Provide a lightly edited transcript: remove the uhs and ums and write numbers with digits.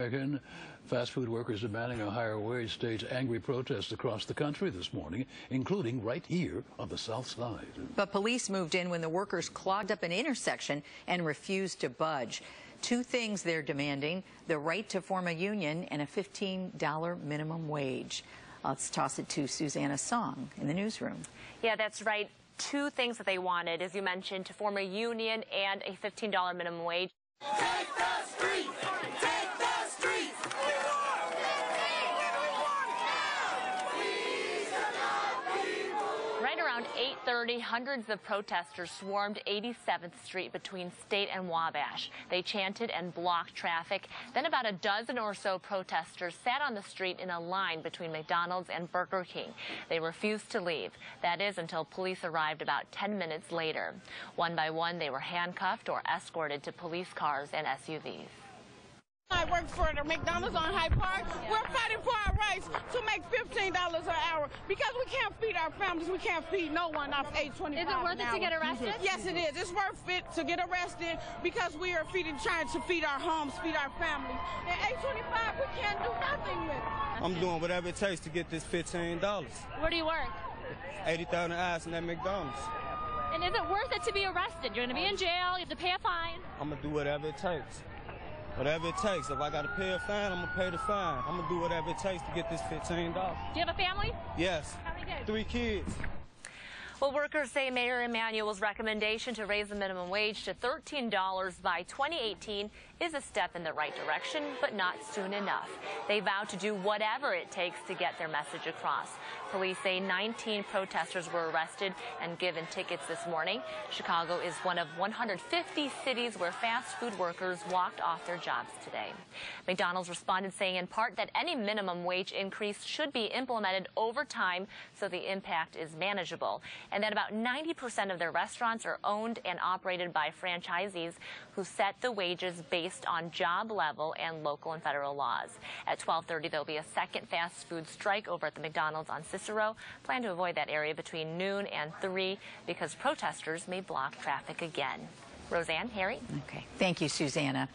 American fast food workers demanding a higher wage staged angry protests across the country this morning, including right here on the South Side. But police moved in when the workers clogged up an intersection and refused to budge. Two things they're demanding: the right to form a union and a $15 minimum wage. Let's toss it to Susanna Song in the newsroom. Yeah, that's right. Two things that they wanted, as you mentioned, to form a union and a $15 minimum wage. Take the streets! Take the streets! Right around 8:30, hundreds of protesters swarmed 87th Street between State and Wabash. They chanted and blocked traffic. Then about a dozen or so protesters sat on the street in a line between McDonald's and Burger King. They refused to leave. That is, until police arrived about 10 minutes later. One by one, they were handcuffed or escorted to police cars and SUVs. I work for the McDonald's on Hyde Park. We're fighting for our rights to make $15 an hour because we can't feed our families. We can't feed no one off $8.25 Is it worth it to get arrested? Yes, it is. It's worth it to get arrested because we are trying to feed our homes, feed our families. And $8.25, we can't do nothing with it. I'm doing whatever it takes to get this $15. Where do you work? 80,000 hours in that McDonald's. And is it worth it to be arrested? You're going to be in jail. You have to pay a fine. I'm going to do whatever it takes. Whatever it takes. If I got to pay a fine, I'm going to pay the fine. I'm going to do whatever it takes to get this $15. Do you have a family? Yes. How many kids? 3 kids. Well, workers say Mayor Emanuel's recommendation to raise the minimum wage to $13 by 2018 is a step in the right direction, but not soon enough. They vow to do whatever it takes to get their message across. Police say 19 protesters were arrested and given tickets this morning. Chicago is one of 150 cities where fast food workers walked off their jobs today. McDonald's responded saying in part that any minimum wage increase should be implemented over time so the impact is manageable, and that about 90% of their restaurants are owned and operated by franchisees who set the wages based on job level and local and federal laws. At 12:30, there'll be a second fast food strike over at the McDonald's on Cicero. Plan to avoid that area between noon and 3 because protesters may block traffic again. Roseanne, Harry? Okay. Thank you, Susanna.